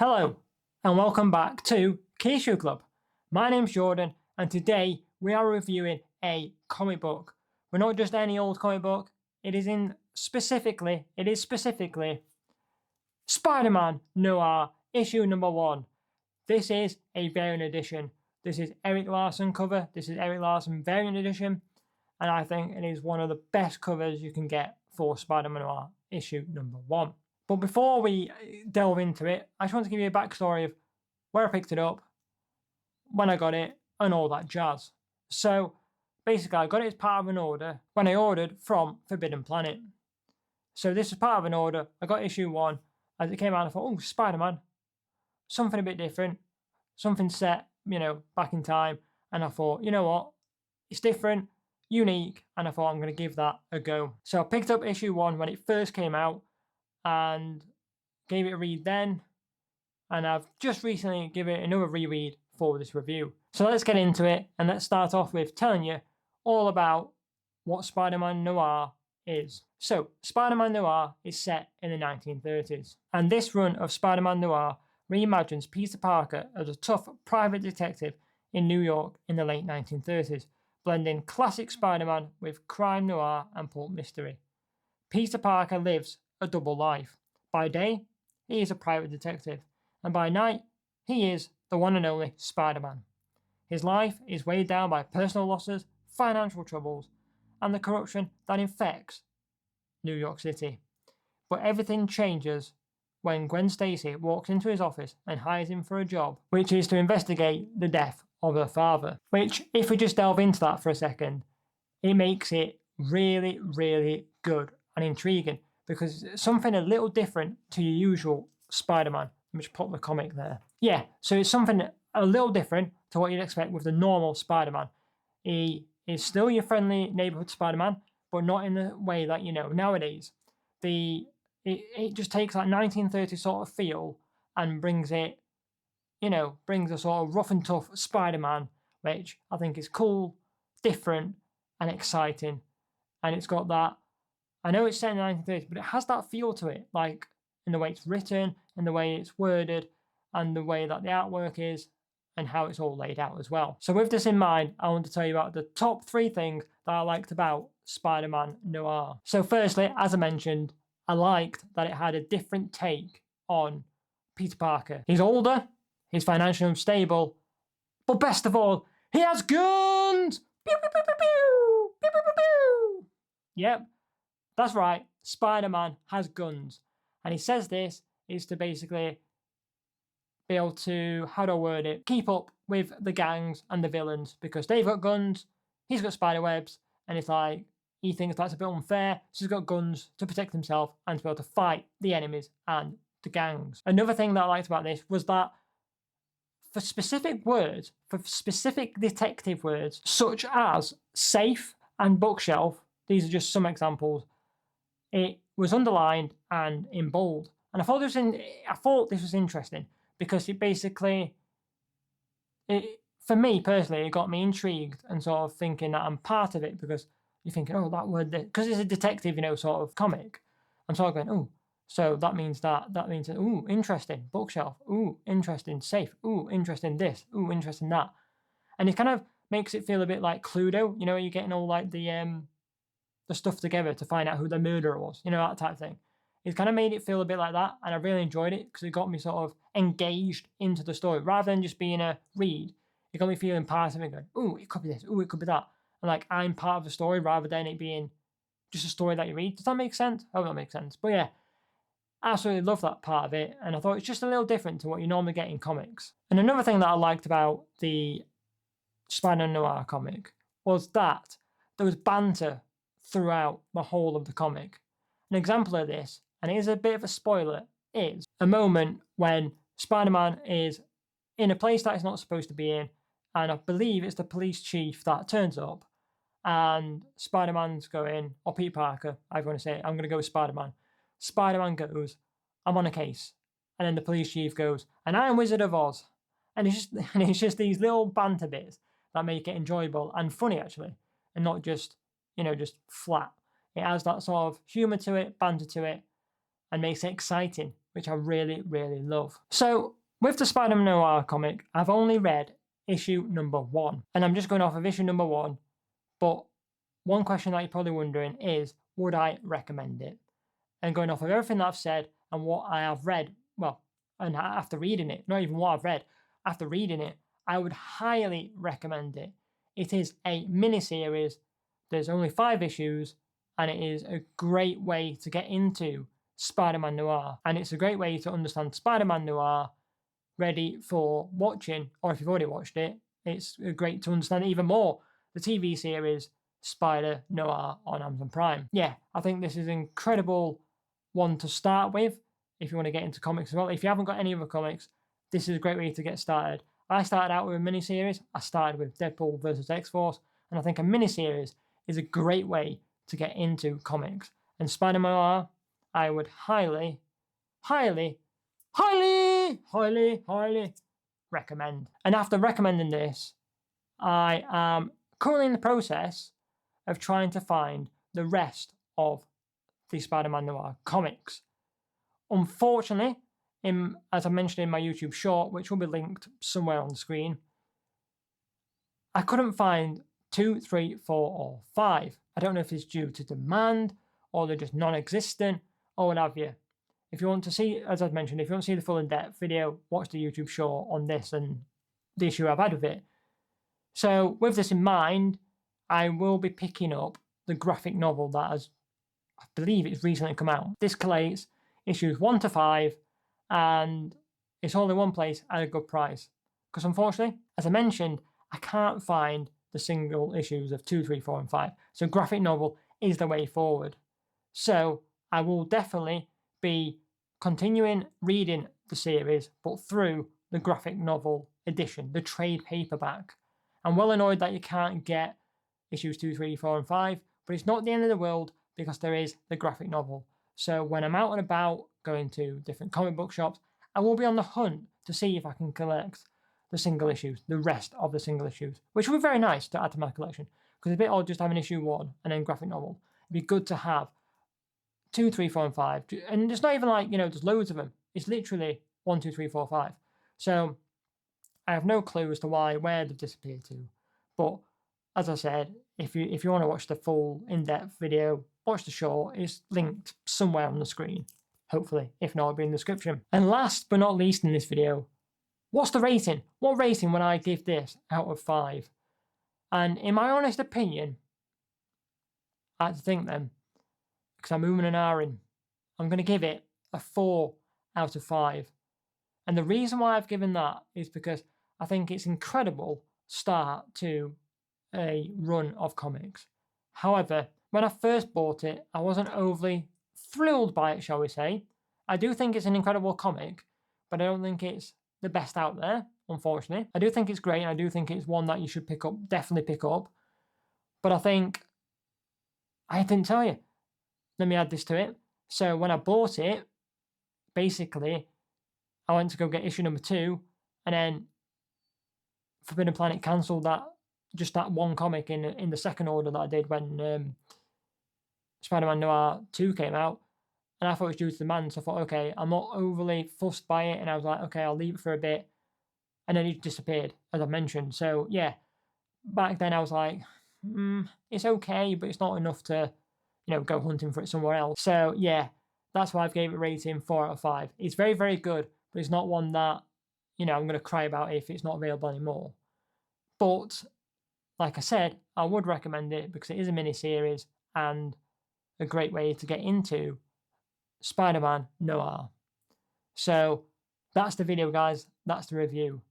Hello, and welcome back to Keyshoe Club. My name's Jordan, and today we are reviewing a comic book. We're not just any old comic book, it is specifically Spider-Man Noir, issue number 1. This is a variant edition. This is Eric Larson cover, this is Eric Larson variant edition, and I think it is one of the best covers you can get for Spider-Man Noir, issue number 1. But before we delve into it, I just want to give you a backstory of where I picked it up, when I got it, and all that jazz. So basically, I got it as part of an order when I ordered from Forbidden Planet. So this is part of an order. I got issue 1. As it came out, I thought, oh, Spider-Man, something a bit different, something set, back in time. And I thought, you know what, it's different, unique, and I thought I'm going to give that a go. So I picked up issue 1 when it first came out, and gave it a read then, and I've just recently given it another reread for this review. So let's get into it, and let's start off with telling you all about what Spider-Man Noir is. So Spider-Man Noir is set in the 1930s, and this run of Spider-Man Noir reimagines Peter Parker as a tough private detective in New York in the late 1930s, blending classic Spider-Man with crime noir and pulp mystery. Peter Parker lives a double life. By day, he is a private detective, and by night, he is the one and only Spider-Man. His life is weighed down by personal losses, financial troubles, and the corruption that infects New York City. But everything changes when Gwen Stacy walks into his office and hires him for a job, which is to investigate the death of her father. Which, if we just delve into that for a second, it makes it really, really good and intriguing, because it's something a little different to your usual Spider-Man. Let me just put the comic there. Yeah, so it's something a little different to what you'd expect with the normal Spider-Man. He is still your friendly neighborhood Spider-Man, but not in the way that, nowadays. It just takes that 1930s sort of feel and brings it, brings a sort of rough and tough Spider-Man, which I think is cool, different, and exciting. And it's got that, I know it's set in the 1930s, but it has that feel to it, like in the way it's written, in the way it's worded, and the way that the artwork is, and how it's all laid out as well. So with this in mind, I want to tell you about the top 3 things that I liked about Spider-Man Noir. So firstly, as I mentioned, I liked that it had a different take on Peter Parker. He's older, he's financially unstable, but best of all, he has guns! Pew, pew, pew, pew, pew! Pew, pew, pew, pew! Yep. That's right, Spider-Man has guns. And he says this is to basically be able to, how do I word it, keep up with the gangs and the villains, because they've got guns, he's got spider webs, and it's like, he thinks that's a bit unfair, so he's got guns to protect himself and to be able to fight the enemies and the gangs. Another thing that I liked about this was that for specific words, for specific detective words, such as safe and bookshelf, these are just some examples, it was underlined and in bold. And I thought this was interesting, because it basically, for me personally, it got me intrigued and sort of thinking that I'm part of it, because you're thinking, oh, that word, because it's a detective, sort of comic. I'm sort of going, oh, so that means that, ooh, interesting, bookshelf, ooh, interesting, safe, ooh, interesting this, ooh, interesting that. And it kind of makes it feel a bit like Cluedo, you're getting all like the stuff together to find out who the murderer was, that type of thing. It kind of made it feel a bit like that, and I really enjoyed it because it got me sort of engaged into the story rather than just being a read. It got me feeling part of it, going, "Ooh, it could be this. Ooh, it could be that," and like I'm part of the story rather than it being just a story that you read. Does that make sense? I hope that makes sense. But yeah, I absolutely love that part of it, and I thought it's just a little different to what you normally get in comics. And another thing that I liked about the Spider-Man Noir comic was that there was banter throughout the whole of the comic. An example of this, and it is a bit of a spoiler, is a moment when Spider-Man is in a place that he's not supposed to be in, and I believe it's the police chief that turns up, and Spider-Man's going, or Peter Parker, I want to say, I'm going to go with Spider-Man. Spider-Man goes, I'm on a case. And then the police chief goes, and I'm Wizard of Oz. And it's just these little banter bits that make it enjoyable and funny, actually, and not just, just flat. It has that sort of humour to it, banter to it, and makes it exciting which I really, really love. So with the Spider-Man Noir comic, I've only read issue number 1, and I'm just going off of issue number 1, but one question that you're probably wondering is, would I recommend it? And going off of everything that I've said and what I have read, well, and after reading it, not even what I've read, after reading it, I would highly recommend it. It is a mini-series, there's only 5 issues, and it is a great way to get into Spider-Man Noir. And it's a great way to understand Spider-Man Noir, ready for watching, or if you've already watched it, it's great to understand even more the TV series Spider-Noir on Amazon Prime. Yeah, I think this is an incredible one to start with if you want to get into comics as well. If you haven't got any other comics, this is a great way to get started. I started out with a mini-series. I started with Deadpool versus X-Force, and I think a mini-series is a great way to get into comics. And Spider-Man Noir, I would highly, highly, highly, highly, highly recommend. And after recommending this, I am currently in the process of trying to find the rest of the Spider-Man Noir comics. Unfortunately, as I mentioned in my YouTube short, which will be linked somewhere on the screen, I couldn't find 2, 3, 4, or 5. I don't know if it's due to demand, or they're just non-existent, or what have you. If you want to see, as I've mentioned, if you want to see the full in-depth video, watch the YouTube short on this and the issue I've had with it. So with this in mind, I will be picking up the graphic novel that has, I believe it's recently come out. This collates issues 1 to 5, and it's all in one place at a good price. Because unfortunately, as I mentioned, I can't find the single issues of 2, 3, 4, and 5. So graphic novel is the way forward. So I will definitely be continuing reading the series, but through the graphic novel edition, the trade paperback. I'm well annoyed that you can't get issues 2, 3, 4, and 5, but it's not the end of the world because there is the graphic novel. So when I'm out and about, going to different comic book shops, I will be on the hunt to see if I can collect the single issues, the rest of the single issues, which would be very nice to add to my collection, because it's a bit odd just having issue 1 and then graphic novel. It'd be good to have 2, 3, 4, and 5, and it's not even like, there's loads of them. It's literally 1, 2, 3, 4, 5. So I have no clue as to where they've disappeared to, but as I said, if you want to watch the full in-depth video, watch the short. It's linked somewhere on the screen, hopefully. If not, it'll be in the description. And last but not least in this video, what's the rating? What rating would I give this out of 5? And in my honest opinion, I had to think then, because I'm and ahhing, I'm going to give it a 4 out of 5. And the reason why I've given that is because I think it's an incredible start to a run of comics. However, when I first bought it, I wasn't overly thrilled by it, shall we say. I do think it's an incredible comic, but I don't think it's the best out there, unfortunately. I do think it's great, and I do think it's one that you should pick up, definitely pick up. But I think, I didn't tell you. Let me add this to it. So when I bought it, basically, I went to go get issue number 2, and then Forbidden Planet cancelled that one comic in the second order that I did when Spider-Man Noir 2 came out, and I thought it was due to demand, so I thought, okay, I'm not overly fussed by it, and I was like, okay, I'll leave it for a bit, and then it disappeared, as I mentioned. So yeah, back then I was like, it's okay, but it's not enough to, go hunting for it somewhere else. So yeah, that's why I've gave it a rating 4 out of 5. It's very, very good, but it's not one that, I'm going to cry about if it's not available anymore. But like I said, I would recommend it because it is a mini-series and a great way to get into Spider-Man Noir. So that's the video, guys. That's the review.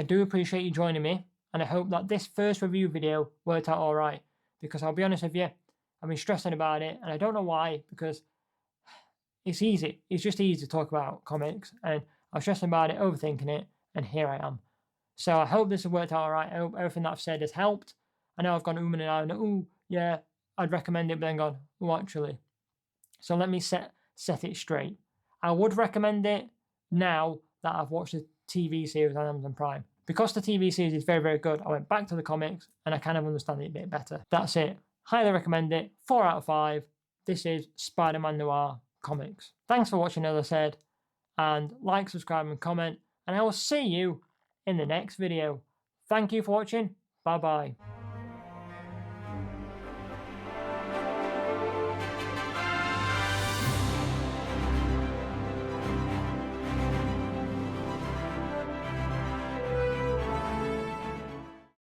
I do appreciate you joining me, and I hope that this first review video worked out all right, because I'll be honest with you, I've been stressing about it, and I don't know why, because it's easy. It's just easy to talk about comics, and I was stressing about it, overthinking it, and here I am. So I hope this has worked out all right. I hope everything that I've said has helped. I know I've gone and ahhing, oh, yeah, I'd recommend it, but then gone, oh, actually. So let me set it straight. I would recommend it now that I've watched the TV series on Amazon Prime. Because the TV series is very, very good, I went back to the comics and I kind of understand it a bit better. That's it. Highly recommend it. 4 out of 5. This is Spider-Man Noir comics. Thanks for watching, as I said. and like, subscribe, and comment. And I will see you in the next video. Thank you for watching. Bye bye.